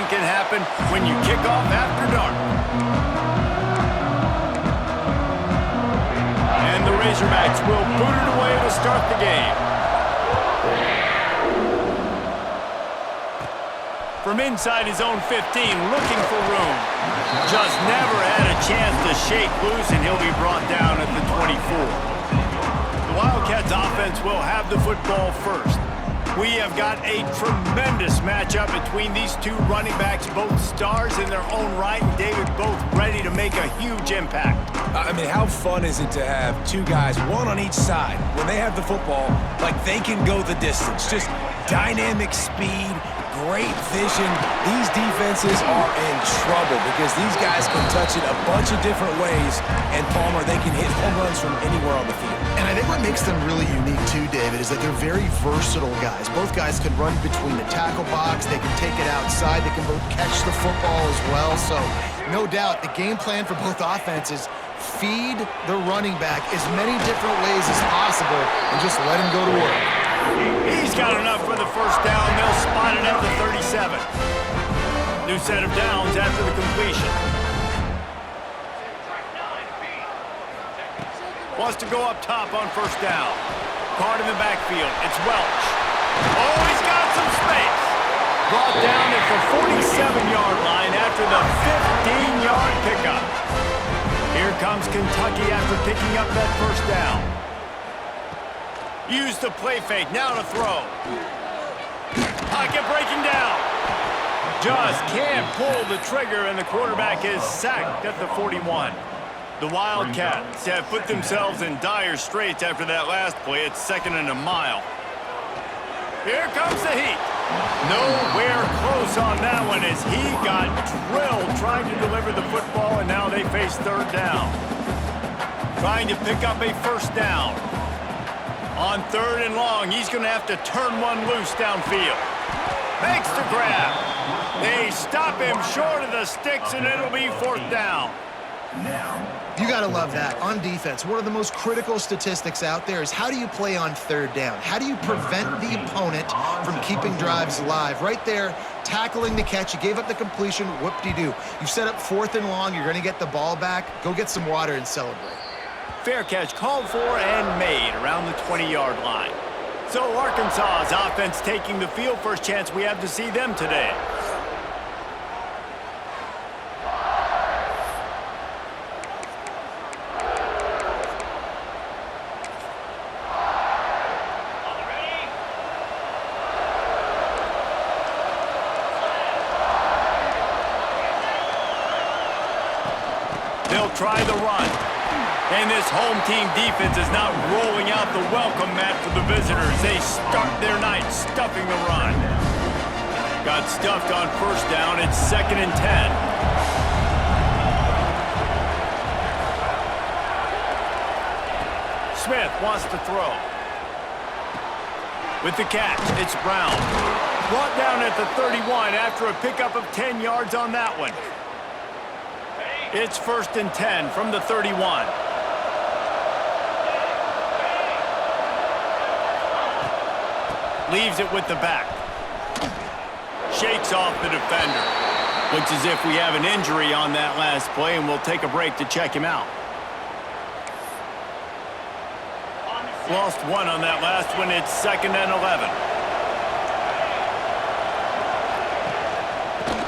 anything can happen when you kick off after dark. And the Razorbacks will boot it away to start the game. From inside his own 15, looking for room. Just never had a chance to shake loose, and he'll be brought down at the 24. The Wildcats offense will have the football first. We have got a tremendous matchup between these two running backs, both stars in their own right, and David, both ready to make a huge impact. I mean, how fun is it to have two guys, one on each side, when they have the football, like they can go the distance. Just dynamic speed, great vision. These defenses are in trouble because these guys can touch it a bunch of different ways, and Palmer, they can hit home runs from anywhere on the field. And I think what makes them really unique too, David, is that they're very versatile guys. Both guys can run between the tackle box, they can take it outside, they can both catch the football as well. So no doubt the game plan for both offenses, feed the running back as many different ways as possible and just let him go to work. He's got enough for the first down. They'll spot it at the 37. New set of downs after the completion. Wants to go up top on first down. Card in the backfield. It's Welch. Oh, he's got some space. Brought down at the 47-yard line after the 15-yard pickup. Here comes Kentucky after picking up that first down. Use the play fake. Now to throw. Pocket breaking down. Just can't pull the trigger, and the quarterback is sacked at the 41. The Wildcats have put themselves in dire straits after that last play. It's 2nd and a mile. Here comes the heat. Nowhere close on that one as he got drilled trying to deliver the football, and now they face 3rd down. Trying to pick up a first down. On 3rd and long, he's going to have to turn one loose downfield. Makes the grab. They stop him short of the sticks, and it'll be 4th down. You got to love that. On defense, one of the most critical statistics out there is how do you play on 3rd down? How do you prevent the opponent from keeping drives alive? Right there, tackling the catch. You gave up the completion. Whoop-de-doo. You set up 4th and long. You're going to get the ball back. Go get some water and celebrate. Fair catch called for and made around the 20-yard line. So Arkansas's offense taking the field. First chance we have to see them today. They'll try the run. And this home team defense is not rolling out the welcome mat for the visitors. They start their night stuffing the run. Got stuffed on first down. It's 2nd and 10. Smith wants to throw. With the catch, it's Brown. Brought down at the 31 after a pickup of 10 yards on that one. It's 1st and 10 from the 31. Leaves it with the back. Shakes off the defender. Looks as if we have an injury on that last play, and we'll take a break to check him out. Lost one on that last one. It's 2nd and 11.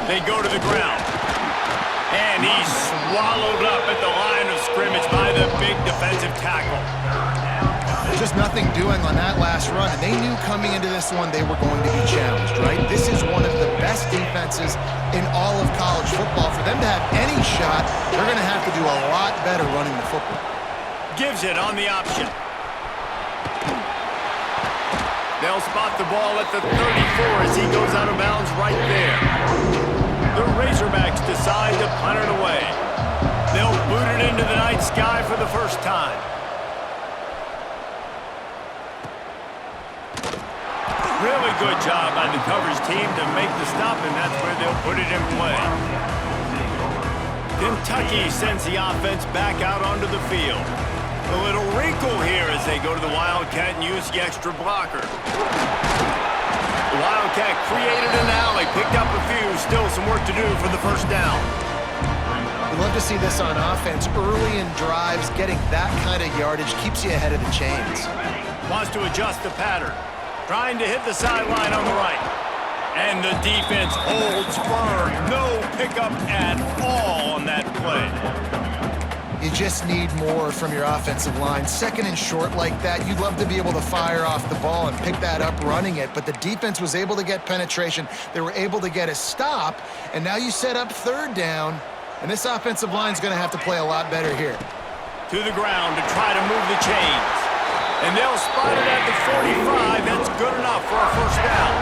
They go to the ground. And he's swallowed up at the line of scrimmage by the big defensive tackle. Just nothing doing on that last run, and they knew coming into this one they were going to be challenged, right? This is one of the best defenses in all of college football. For them to have any shot, they're going to have to do a lot better running the football. Gives it on the option. They'll spot the ball at the 34 as he goes out of bounds right there. The Razorbacks decide to punt it away. They'll boot it into the night sky for the first time. Really good job by the coverage team to make the stop, and that's where they'll put it in play. Kentucky sends the offense back out onto the field. A little wrinkle here as they go to the Wildcat and use the extra blocker. The Wildcat created an alley, picked up a few, still some work to do for the first down. We love to see this on offense. Early in drives, getting that kind of yardage keeps you ahead of the chains. Wants to adjust the pattern. Trying to hit the sideline on the right. And the defense holds firm. No pickup at all on that play. You just need more from your offensive line. Second and short like that, you'd love to be able to fire off the ball and pick that up running it, but the defense was able to get penetration. They were able to get a stop, and now you set up third down, and this offensive line's going to have to play a lot better here. To the ground to try to move the chains. And they'll spot it at the 45. That's good enough for a first down.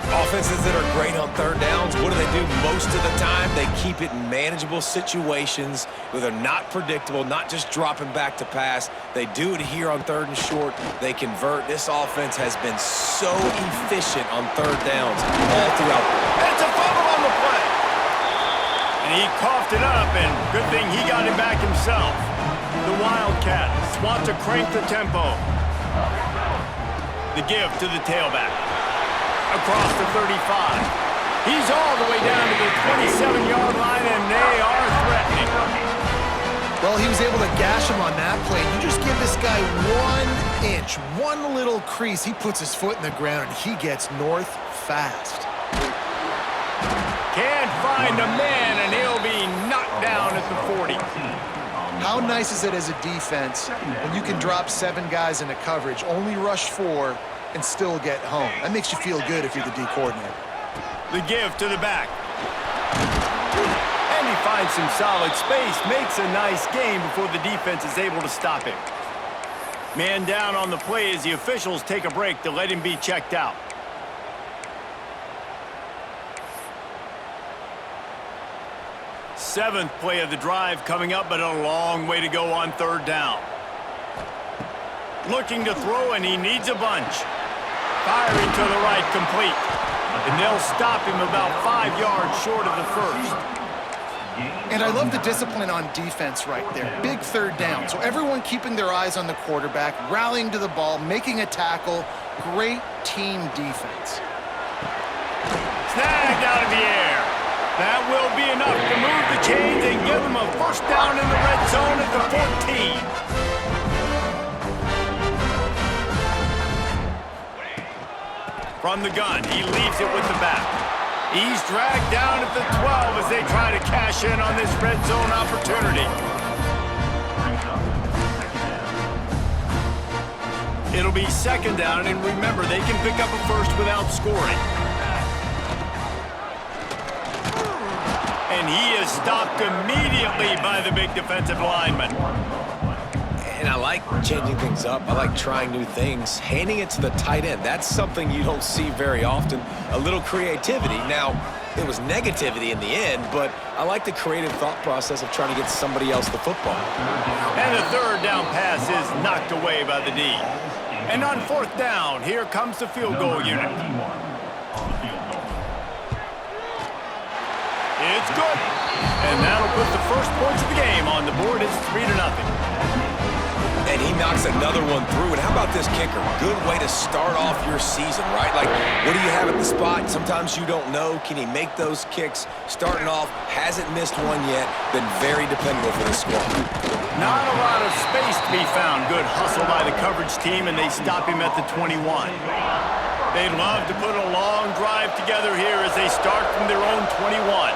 Offenses that are great on third downs, what do? Most of the time, they keep it in manageable situations where they're not predictable, not just dropping back to pass. They do it here on third and short. They convert. This offense has been so efficient on third downs all throughout. It's a fumble on the play. And he coughed it up, and good thing he got it back himself. The Wildcats want to crank the tempo. The give to the tailback. Across the 35. He's all the way down to the 27-yard line, and they are threatening. Well, he was able to gash him on that play. You just give this guy 1 inch, one little crease, he puts his foot in the ground, and he gets north fast. Can't find a man, and he'll be knocked down at the 40. How nice is it as a defense when you can drop 7 guys into coverage, only rush 4, and still get home? That makes you feel good if you're the D coordinator. The give to the back. And he finds some solid space, makes a nice game before the defense is able to stop him. Man down on the play as the officials take a break to let him be checked out. Seventh play of the drive coming up, but a long way to go on third down. Looking to throw, and he needs a bunch. Firing to the right, complete. And they'll stop him about 5 yards short of the first. And I love the discipline on defense right there. Big third down. So everyone keeping their eyes on the quarterback, rallying to the ball, making a tackle. Great team defense. Snagged out of the air. That will be enough to move the chains and give them a first down in the red zone at the 14. From the gun, he leaves it with the back. He's dragged down at the 12 as they try to cash in on this red zone opportunity. It'll be second down, and remember, they can pick up a first without scoring. And he is stopped immediately by the big defensive lineman. And I like changing things up. I like trying new things. Handing it to the tight end, that's something you don't see very often. A little creativity. Now, it was negativity in the end, but I like the creative thought process of trying to get somebody else the football. And the third down pass is knocked away by the D. And on fourth down, here comes the field goal unit. It's good. And that'll put the first points of the game on the board. It's 3-0. And he knocks another one through. And how about this kicker? Good way to start off your season, right? Like, what do you have at the spot? Sometimes you don't know. Can he make those kicks? Starting off, hasn't missed one yet. Been very dependable for this squad. Not a lot of space to be found. Good hustle by the coverage team, and they stop him at the 21. They'd love to put a long drive together here as they start from their own 21.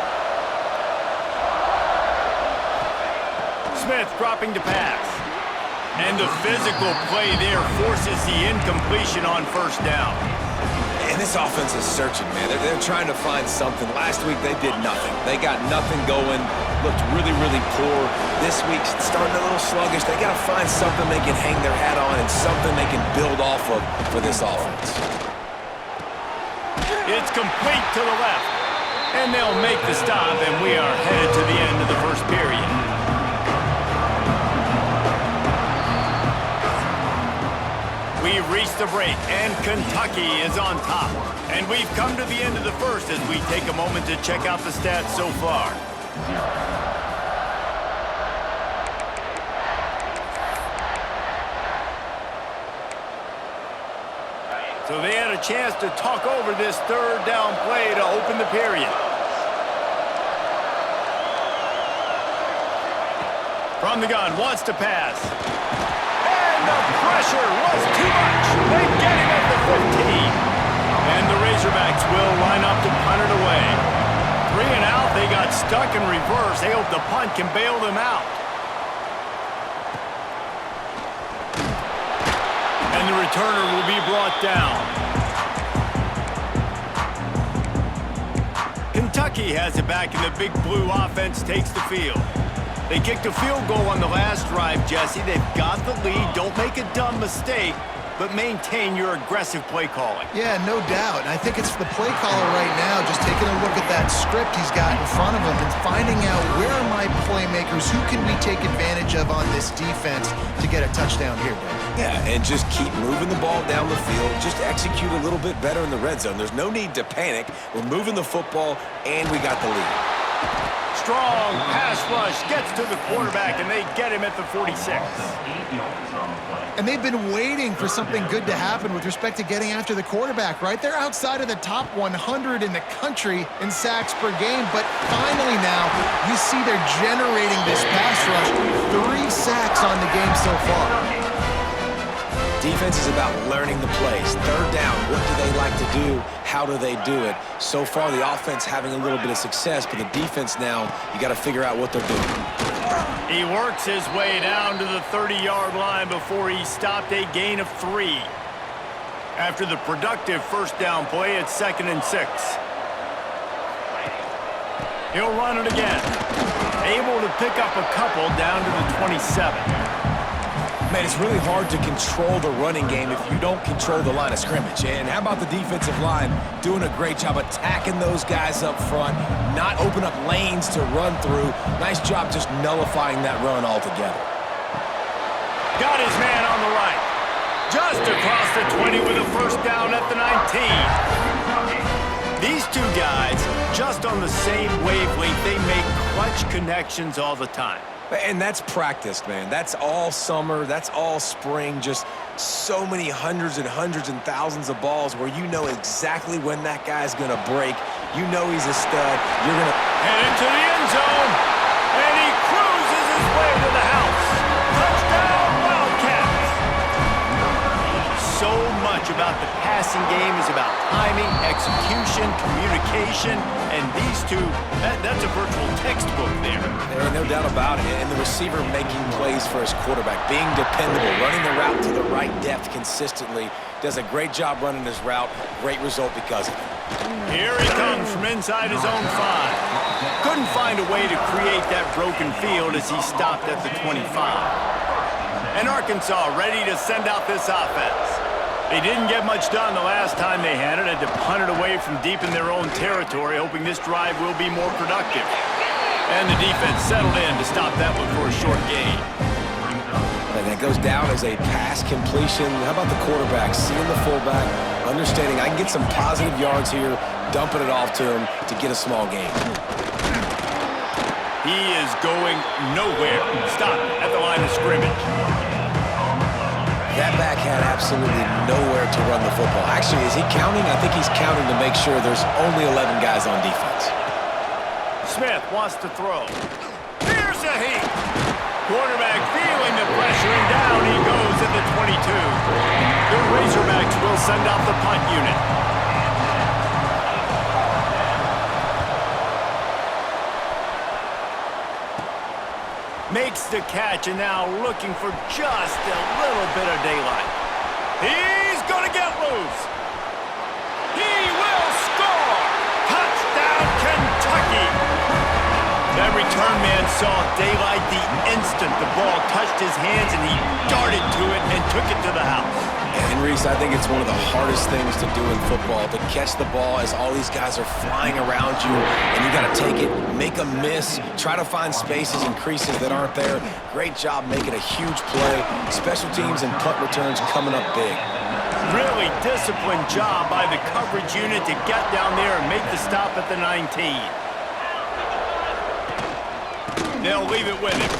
Smith dropping to pass. And the physical play there forces the incompletion on first down. And this offense is searching, man. They're trying to find something. Last week, they did nothing. They got nothing going, looked really, really poor. This week's starting a little sluggish. They got to find something they can hang their hat on and something they can build off of for this offense. It's complete to the left. And they'll make the stop, and we are headed to the end of the first period. We've reached the break, and Kentucky is on top. And we've come to the end of the first as we take a moment to check out the stats so far. So they had a chance to talk over this third down play to open the period. From the gun, wants to pass. And the pressure was too much. They get him at the 15. And the Razorbacks will line up to punt it away. 3 and out, they got stuck in reverse. They hope the punt can bail them out. And the returner will be brought down. Kentucky has it back, and the Big Blue offense takes the field. They kicked a field goal on the last drive, Jesse. They've got the lead. Don't make a dumb mistake, but maintain your aggressive play calling. Yeah, no doubt. And I think it's the play caller right now just taking a look at that script he's got in front of him and finding out where are my playmakers, who can we take advantage of on this defense to get a touchdown here, Dave? Yeah, and just keep moving the ball down the field. Just execute a little bit better in the red zone. There's no need to panic. We're moving the football, and we got the lead. Strong pass rush gets to the quarterback, and they get him at the 46. And they've been waiting for something good to happen with respect to getting after the quarterback, right? They're outside of the top 100 in the country in sacks per game, but finally now you see they're generating this pass rush. 3 sacks on the game so far. Defense is about learning the plays. Third down, what do they like to do? How do they do it? So far, the offense having a little bit of success, but the defense now, you got to figure out what they're doing. He works his way down to the 30-yard line before he stopped, a gain of 3. After the productive first down play, it's 2nd and 6. He'll run it again. Able to pick up a couple down to the 27. Man, it's really hard to control the running game if you don't control the line of scrimmage. And how about the defensive line doing a great job attacking those guys up front, not open up lanes to run through. Nice job just nullifying that run altogether. Got his man on the right. Just across the 20 with a first down at the 19. These two guys, just on the same wavelength, they make clutch connections all the time. And that's practiced, man. That's all summer. That's all spring. Just so many hundreds and thousands of balls where you know exactly when that guy's going to break. You know he's a stud. You're going to head into the end zone, and he cruises his way to the house. Touchdown, Wildcats. So much about the passing game is about timing, execution, communication, and these two, that's a virtual textbook there. There ain't no doubt about it. And the receiver making plays for his quarterback, being dependable, running the route to the right depth consistently, does a great job running his route. Great result because of it. Here he comes from inside his own 5. Couldn't find a way to create that broken field as he stopped at the 25. And Arkansas ready to send out this offense. They didn't get much done the last time they had it. Had to punt it away from deep in their own territory, hoping this drive will be more productive. And the defense settled in to stop that one for a short gain. And that goes down as a pass completion. How about the quarterback seeing the fullback, understanding I can get some positive yards here, dumping it off to him to get a small gain. He is going nowhere. Stop at the line of scrimmage. That back had absolutely nowhere to run the football. Actually, is he counting? I think he's counting to make sure there's only 11 guys on defense. Smith wants to throw. Here's a heat. Quarterback feeling the pressure, and down he goes at the 22. The Razorbacks will send out the punt unit. Makes the catch, and now looking for just a little bit of daylight. He's going to get loose. He will score. Touchdown, Kentucky. That return man saw daylight the instant the ball touched his hands, and he darted to it and took it to the house. And Reese, I think it's one of the hardest things to do in football, to catch the ball as all these guys are flying around you, and you got to take it, make a miss, try to find spaces and creases that aren't there. Great job making a huge play. Special teams and punt returns coming up big. Really disciplined job by the coverage unit to get down there and make the stop at the 19. They'll leave it with him.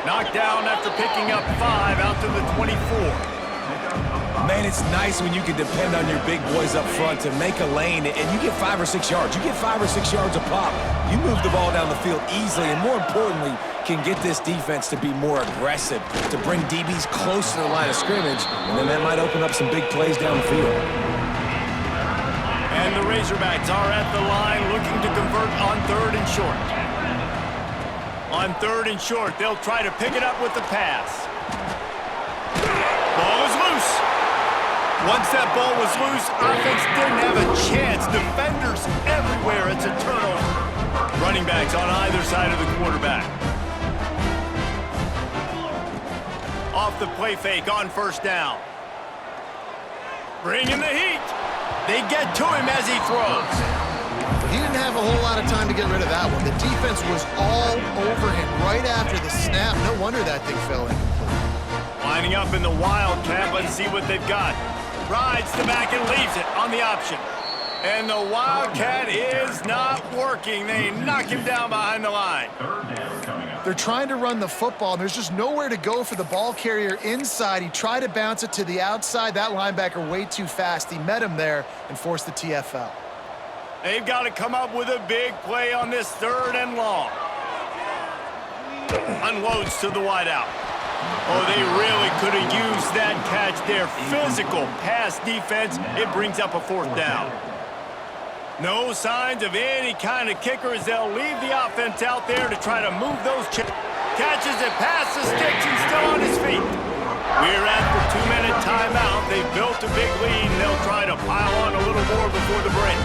Knocked down after picking up 5 out to the 24. Man, it's nice when you can depend on your big boys up front to make a lane, and you get 5 or 6 yards. You get 5 or 6 yards a pop. You move the ball down the field easily, and more importantly, can get this defense to be more aggressive, to bring DBs close to the line of scrimmage, and then that might open up some big plays down the field. And the Razorbacks are at the line looking to convert on 3rd and short. On 3rd and short, they'll try to pick it up with the pass. Ball is loose. Once that ball was loose, offense didn't have a chance. Defenders everywhere. It's a turnover. Running backs on either side of the quarterback. Off the play fake on 1st down. Bringing the heat. They get to him as he throws. He didn't have a whole lot of time to get rid of that one. The defense was all over him right after the snap. No wonder that thing fell incomplete. Lining up in the Wildcat. Let's see what they've got. Rides the back and leaves it on the option. And the Wildcat is not working. They knock him down behind the line. They're trying to run the football, and there's just nowhere to go for the ball carrier inside. He tried to bounce it to the outside. That linebacker way too fast. He met him there and forced the TFL. They've got to come up with a big play on this 3rd and long. Unloads to the wideout. Oh, they really could have used that catch there. Physical pass defense. It brings up a 4th down. No signs of any kind of kicker as they'll leave the offense out there to try to move those catches it past the sticks and still on his feet. We're at the 2-minute timeout. They've built a big lead, and they'll try to pile on a little more before the break.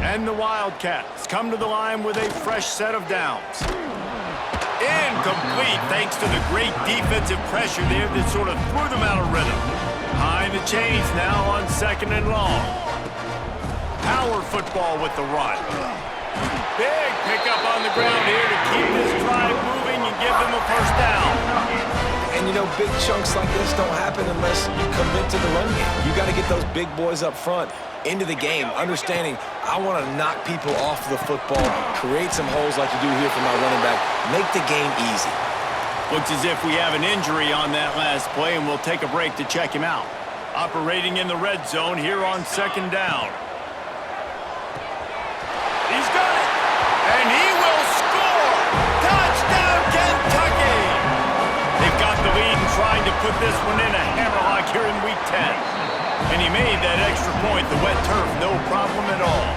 And the Wildcats come to the line with a fresh set of downs. Incomplete thanks to the great defensive pressure there that sort of threw them out of rhythm. Behind the chains now on 2nd and long. Power football with the run. Big pickup on the ground here to keep this drive moving and give them a 1st down. And you know, big chunks like this don't happen unless you commit to the run game. You got to get those big boys up front into the game, understanding I want to knock people off the football, create some holes like you do here for my running back, make the game easy. Looks as if we have an injury on that last play, and we'll take a break to check him out. Operating in the red zone here on 2nd down. He's got it, and he will score! Touchdown, Kentucky! They've got the lead and trying to put this one in a hammerlock here in Week 10. And he made that extra point, the wet turf, no problem at all.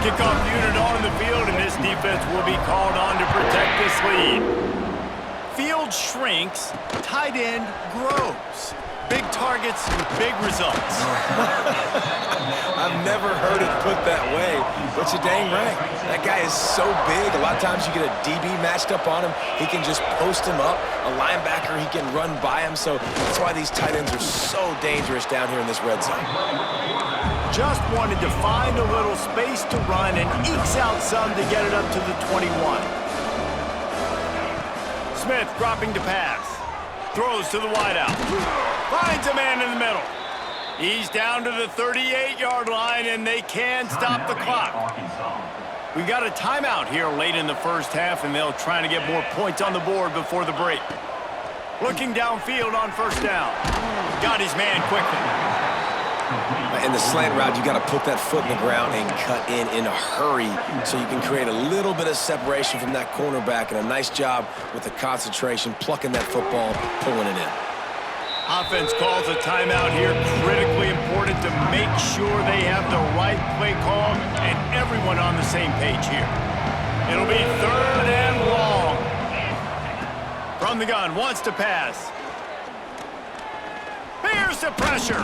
Kickoff unit on the field, and this defense will be called on to protect this lead. Field shrinks, tight end grows. Big targets, big results. I've never heard it put that way, but you're dang right. That guy is so big. A lot of times you get a DB matched up on him. He can just post him up. A linebacker, he can run by him. So that's why these tight ends are so dangerous down here in this red zone. Just wanted to find a little space to run and ekes out some to get it up to the 21. Smith dropping to pass. Throws to the wideout. Finds a man in the middle. He's down to the 38-yard line, and they can stop the clock. We've got a timeout here late in the 1st half, and they'll try to get more points on the board before the break. Looking downfield on 1st down. Got his man quickly. In the slant route, you got to put that foot in the ground and cut in a hurry so you can create a little bit of separation from that cornerback, and a nice job with the concentration, plucking that football, pulling it in. Offense calls a timeout here. Critically important to make sure they have the right play call and everyone on the same page here. It'll be 3rd and long. From the gun, wants to pass. Here's the pressure.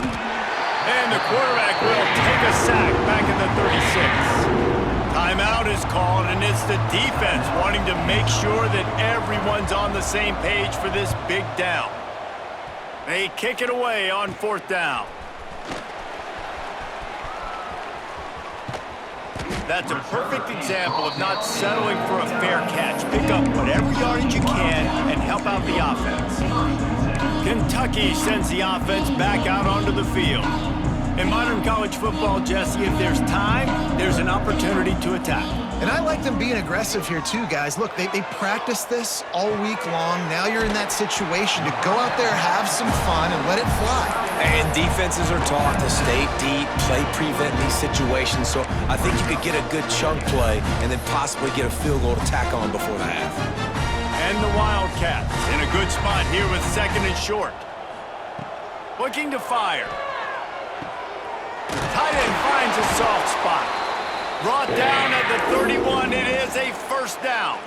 And the quarterback will take a sack back at the 36. Timeout is called, and it's the defense wanting to make sure that everyone's on the same page for this big down. They kick it away on 4th down. That's a perfect example of not settling for a fair catch. Pick up whatever yardage you can and help out the offense. Kentucky sends the offense back out onto the field. In modern college football, Jesse, if there's time, there's an opportunity to attack. And I like them being aggressive here too, guys. Look, they practice this all week long. Now you're in that situation to go out there, have some fun, and let it fly. And defenses are taught to stay deep, play prevent in these situations. So I think you could get a good chunk play and then possibly get a field goal to tack on before the half. And the Wildcats in a good spot here with 2nd and short. Looking to fire. Tight end finds a soft spot. Brought down at the 31. It is a first down.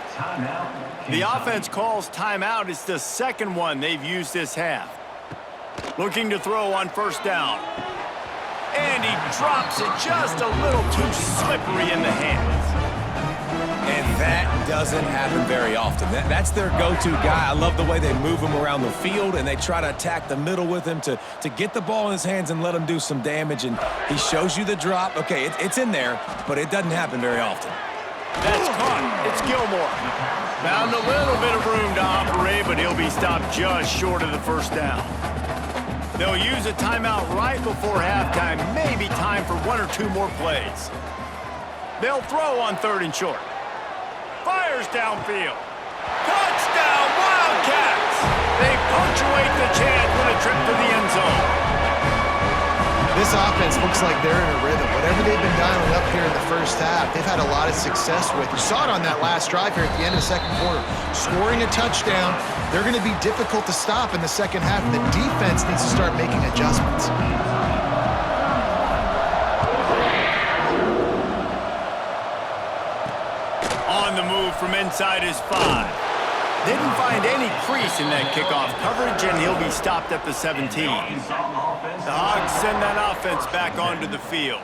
The offense calls timeout. It's the 2nd one they've used this half. Looking to throw on 1st down. And he drops it just a little too slippery in the hands. And that doesn't happen very often. That's their go-to guy. I love the way they move him around the field, and they try to attack the middle with him to get the ball in his hands and let him do some damage. And he shows you the drop. Okay, it's in there, but it doesn't happen very often. That's caught. It's Gilmore. Found a little bit of room to operate, but he'll be stopped just short of the 1st down. They'll use a timeout right before halftime. Maybe time for 1 or 2 more plays. They'll throw on 3rd and short. Fires downfield. Touchdown, Wildcats! They punctuate the chance with a trip to the end zone. This offense looks like they're in a rhythm. Whatever they've been dialing up here in the 1st half, they've had a lot of success with. You saw it on that last drive here at the end of the 2nd quarter. Scoring a touchdown, they're going to be difficult to stop in the 2nd half, and the defense needs to start making adjustments. On the move from inside his 5. Didn't find any crease in that kickoff coverage, and he'll be stopped at the 17. The Hogs send that offense back onto the field.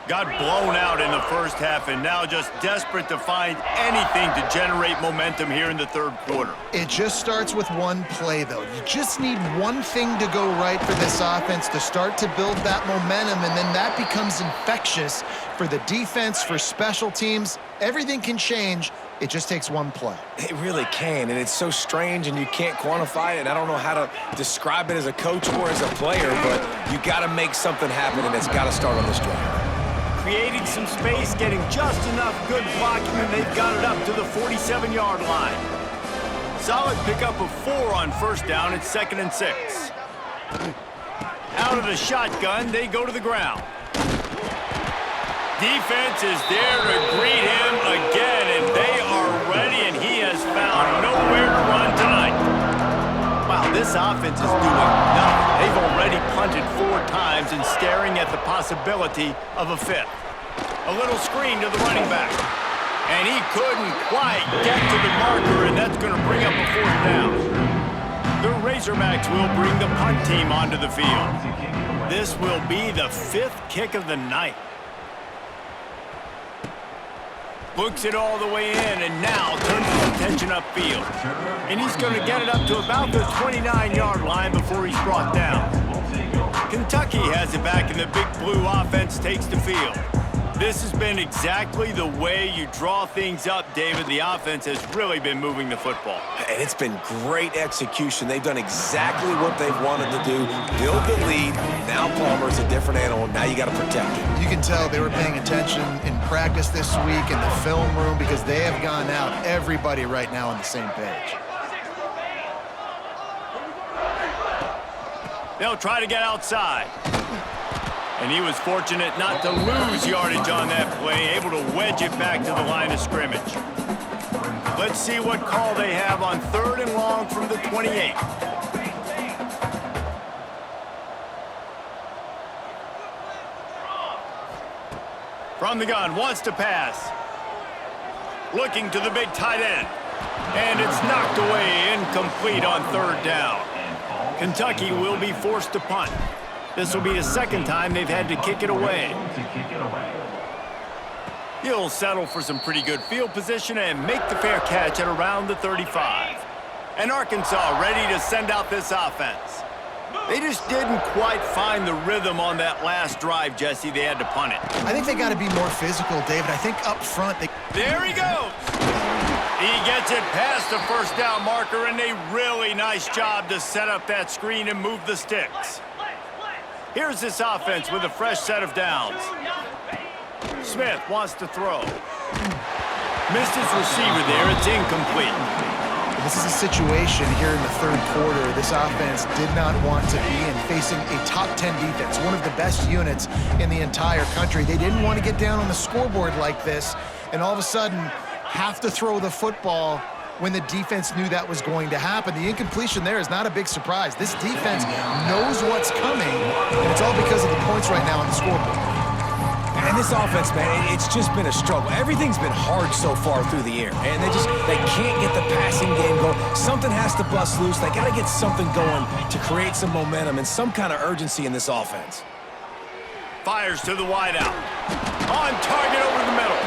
Got blown out in the 1st half, and now just desperate to find anything to generate momentum here in the 3rd quarter. It just starts with one play, though. You just need one thing to go right for this offense to start to build that momentum, and then that becomes infectious for the defense, for special teams. Everything can change. It just takes one play. It really can, and it's so strange, and you can't quantify it, and I don't know how to describe it as a coach or as a player, but you got to make something happen, and it's got to start on this drive. Creating some space, getting just enough good blocking, and they've got it up to the 47-yard line. Solid pickup of 4 on 1st down. It's 2nd and 6. Out of the shotgun, they go to the ground. Defense is there to greet him again, and they are ready, and he has found nowhere to run tonight. Wow, this offense is doing nothing. They've already punted 4 times and staring at the possibility of a 5th. A little screen to the running back. And he couldn't quite get to the marker, and that's going to bring up a 4th down. The Razorbacks will bring the punt team onto the field. This will be the 5th kick of the night. Books it all the way in, and now turns his attention upfield. And he's going to get it up to about the 29-yard line before he's brought down. Kentucky has it back, and the Big Blue offense takes the field. This has been exactly the way you draw things up, David. The offense has really been moving the football. And it's been great execution. They've done exactly what they've wanted to do. Build the lead. Now Palmer's a different animal. Now you got to protect it. You can tell they were paying attention in practice this week in the film room because they have gone out, everybody right now on the same page. They'll try to get outside. And he was fortunate not to lose yardage on that play, able to wedge it back to the line of scrimmage. Let's see what call they have on 3rd and long from the 28. From the gun, wants to pass. Looking to the big tight end. And it's knocked away, incomplete on 3rd down. Kentucky will be forced to punt. This will be the 2nd time they've had to kick it away. He'll settle for some pretty good field position and make the fair catch at around the 35. And Arkansas ready to send out this offense. They just didn't quite find the rhythm on that last drive, Jesse. They had to punt it. I think they got to be more physical, David. I think up front they... There he goes. He gets it past the 1st down marker, and a really nice job to set up that screen and move the sticks. Here's this offense with a fresh set of downs. Smith wants to throw. Missed his receiver there. It's incomplete. This is a situation here in the third quarter this offense did not want to be in, facing a top 10 defense, one of the best units in the entire country. They didn't want to get down on the scoreboard like this, and all of a sudden have to throw the football when the defense knew that was going to happen. The incompletion there is not a big surprise. This defense knows what's coming, and it's all because of the points right now on the scoreboard. And this offense, man, it's just been a struggle. Everything's been hard so far through the air, and they can't get the passing game going. Something has to bust loose. They got to get something going to create some momentum and some kind of urgency in this offense. Fires to the wideout. On target over the middle.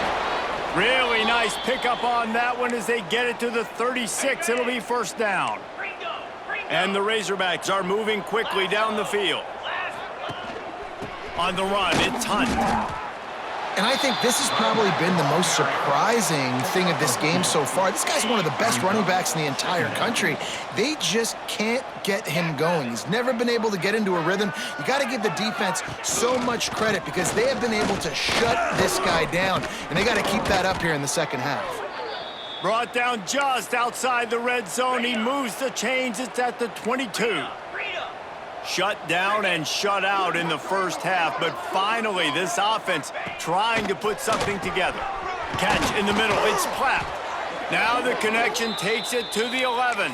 Really nice pickup on that one as they get it to the 36. It'll be first down. And the Razorbacks are moving quickly down the field. On the run, it's Hunt. And I think this has probably been the most surprising thing of this game so far. This guy's one of the best running backs in the entire country. They just can't get him going. He's never been able to get into a rhythm. You got to give the defense so much credit because they have been able to shut this guy down, and they got to keep that up here in the second half. Brought down just outside the red zone. He moves the chains. It's at the 22. Shut down and shut out in the first half, but finally this offense trying to put something together. Catch in the middle, it's Platt. Now the connection takes it to the 11.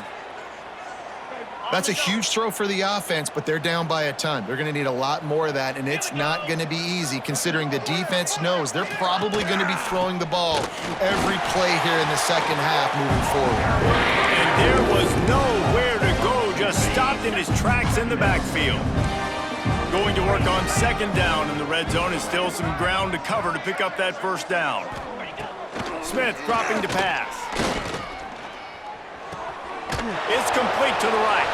That's a huge throw for the offense, but they're down by a ton. They're going to need a lot more of that, and it's not going to be easy considering the defense knows they're probably going to be throwing the ball every play here in the second half moving forward. And there was nowhere to go, just stopped in his tracks in the backfield. Going to work on second down in the red zone is still some ground to cover to pick up that first down. Smith dropping to pass. It's complete to the right.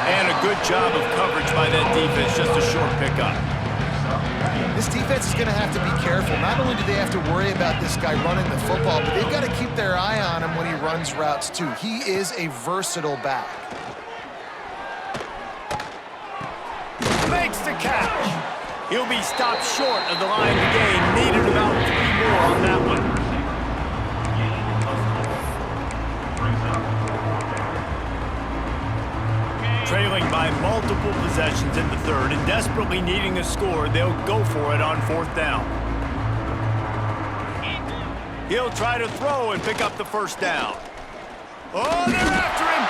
And a good job of coverage by that defense, just a short pickup. This defense is going to have to be careful. Not only do they have to worry about this guy running the football, but they've got to keep their eye on him when he runs routes too. He is a versatile back. Makes the catch. He'll be stopped short of the line to gain. Needed about 3 more on that one. Trailing by multiple possessions in the third and desperately needing a score, they'll go for it on fourth down. He'll try to throw and pick up the first down. Oh, they're after him!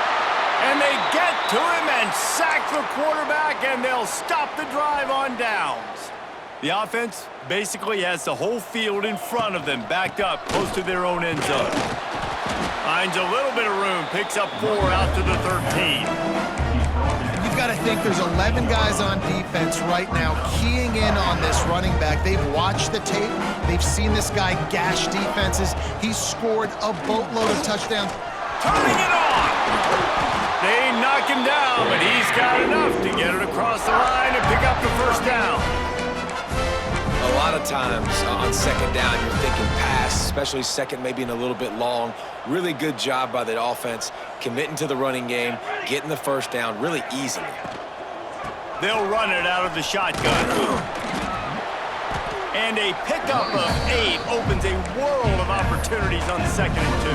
And they get to him and sack the quarterback, and they'll stop the drive on downs. The offense basically has the whole field in front of them, backed up close to their own end zone. Finds a little bit of room, picks up 4 out to the 13. You've got to think there's 11 guys on defense right now keying in on this running back. They've watched the tape. They've seen this guy gash defenses. He's scored a boatload of touchdowns. Turning it on! They knock him down, but he's got enough to get it across the line and pick up the first down. A lot of times on second down, you're thinking pass, especially second, maybe in a little bit long. Really good job by the offense, committing to the running game, getting the first down really easily. They'll run it out of the shotgun. And a pickup of 8 opens a world of opportunities on second and 2.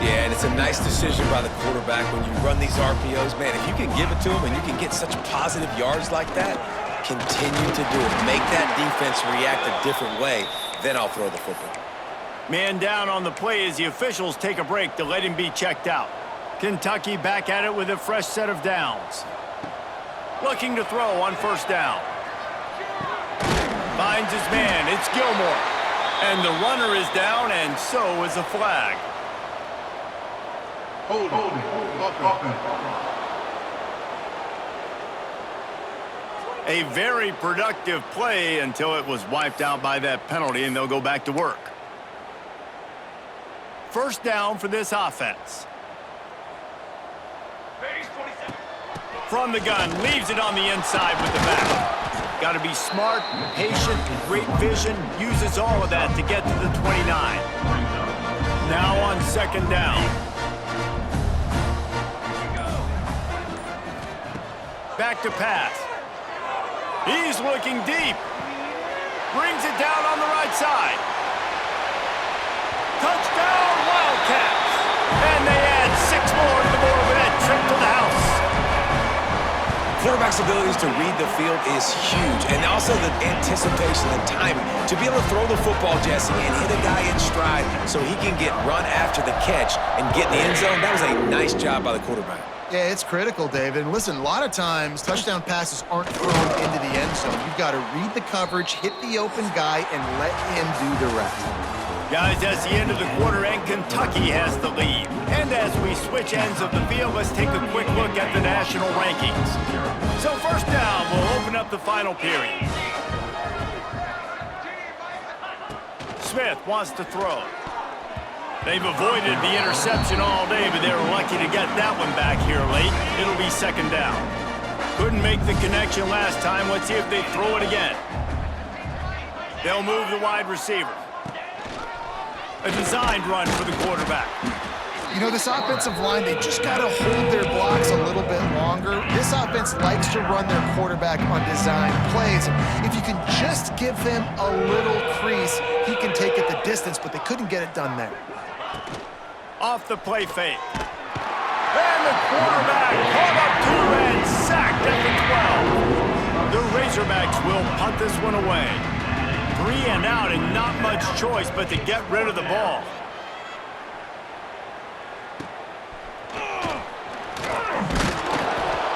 Yeah, and it's a nice decision by the quarterback when you run these RPOs. Man, if you can give it to him and you can get such positive yards like that, continue to do it. Make that defense react a different way, then I'll throw the football. Man down on the play as the officials take a break to let him be checked out. Kentucky back at it with a fresh set of downs. Looking to throw on first down. Finds his man, it's Gilmore. And the runner is down, and so is a flag. Hold A very productive play until it was wiped out by that penalty, and they'll go back to work. First down for this offense. From the gun, leaves it on the inside with the back. Got to be smart, patient, great vision, uses all of that to get to the 29. Now on second down. Back to pass. He's looking deep. Brings it down on the right side. Touchdown, Wildcats! And they add 6 more to the board with that trip to the house. Quarterback's abilities to read the field is huge, and also the anticipation and timing. To be able to throw the football, Jesse, and hit a guy in stride so he can get run after the catch and get in the end zone, that was a nice job by the quarterback. Yeah, it's critical, David. And listen, a lot of times, touchdown passes aren't thrown into the end zone. You've got to read the coverage, hit the open guy, and let him do the rest. Guys, that's the end of the quarter, and Kentucky has the lead. And as we switch ends of the field, let's take a quick look at the national rankings. So first down, we'll open up the final period. Smith wants to throw. They've avoided the interception all day, but they were lucky to get that one back here late. It'll be second down. Couldn't make the connection last time. Let's see if they throw it again. They'll move the wide receiver. A designed run for the quarterback. You know, this offensive line, they just got to hold their blocks a little bit longer. This offense likes to run their quarterback on design plays. If you can just give him a little crease, he can take it the distance, but they couldn't get it done there. Off the play fake. And the quarterback caught up to and sacked at the 12. The Razorbacks will punt this one away. 3 and out and not much choice but to get rid of the ball.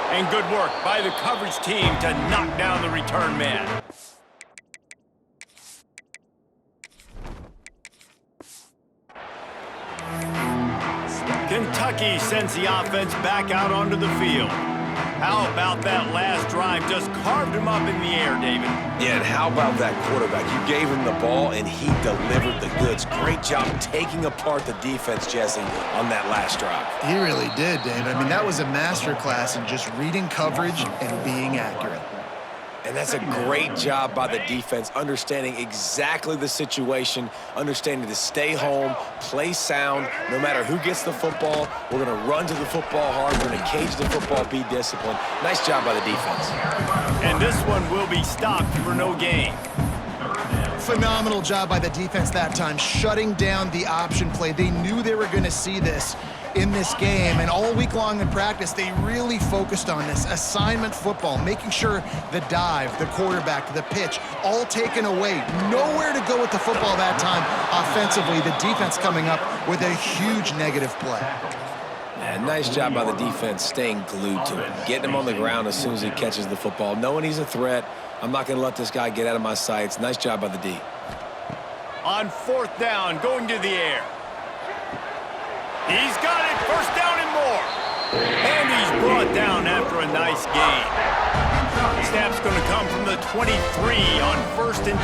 And good work by the coverage team to knock down the return man. Kentucky sends the offense back out onto the field. How about that last drive? Just carved him up in the air, David. Yeah, and how about that quarterback? You gave him the ball, and he delivered the goods. Great job taking apart the defense, Jesse, on that last drive. He really did, Dave. I mean, that was a masterclass in just reading coverage and being accurate. And that's a great job by the defense, understanding exactly the situation, understanding to stay home, play sound. No matter who gets the football, we're going to run to the football hard. We're going to cage the football, be disciplined. Nice job by the defense. And this one will be stopped for no gain. Phenomenal job by the defense that time, shutting down the option play. They knew they were going to see this in this game, and all week long in practice, they really focused on this assignment football, making sure the dive, the quarterback, the pitch, all taken away. Nowhere to go with the football that time offensively. The defense coming up with a huge negative play. And nice job by the defense staying glued to him, getting him on the ground as soon as he catches the football, knowing he's a threat. I'm not going to let this guy get out of my sights. Nice job by the D. On fourth down, going to the air. He's got it, first down and more. And he's brought down after a nice gain. Snap's going to come from the 23 on 1st and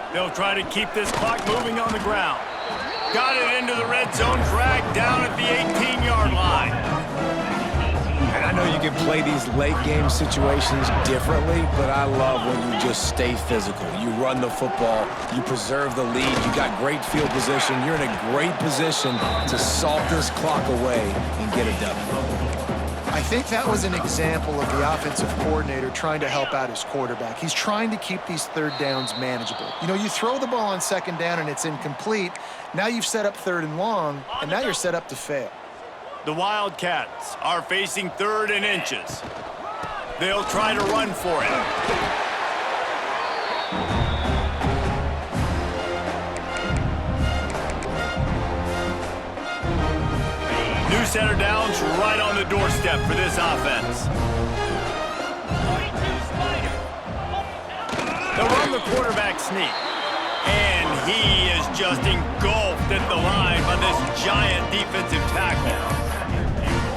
10. They'll try to keep this clock moving on the ground. Got it into the red zone, dragged down at the 18-yard line. And I know you can play these late game situations differently, but I love when you just stay physical. You run the football, you preserve the lead, you got great field position. You're in a great position to salt this clock away and get a W. I think that was an example of the offensive coordinator trying to help out his quarterback. He's trying to keep these third downs manageable. You know, you throw the ball on second down and it's incomplete. Now you've set up 3rd and long, and now you're set up to fail. The Wildcats are facing 3rd and inches. They'll try to run for it. New center downs right on the doorstep for this offense. They'll run the quarterback sneak. And he is just engulfed at the line by this giant defensive tackle.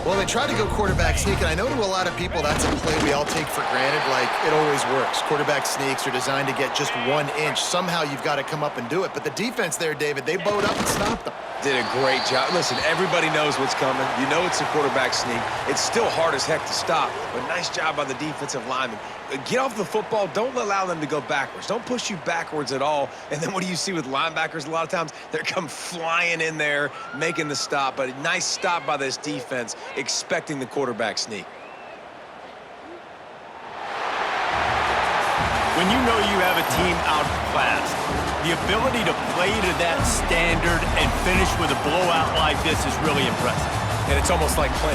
Well, they try to go quarterback sneak, and I know to a lot of people that's a play we all take for granted, like it always works. Quarterback sneaks are designed to get just 1 inch. Somehow you've got to come up and do it. But the defense there, David, they bowed up and stopped them. Did a great job. Listen, everybody knows what's coming. You know it's a quarterback sneak. It's still hard as heck to stop, but nice job by the defensive lineman. Get off the football. Don't allow them to go backwards. Don't push you backwards at all. And then what do you see with linebackers? A lot of times they come flying in there, making the stop. But a nice stop by this defense, expecting the quarterback sneak. When you know you have a team outclassed, the ability to play to that standard and finish with a blowout like this is really impressive. And it's almost like playing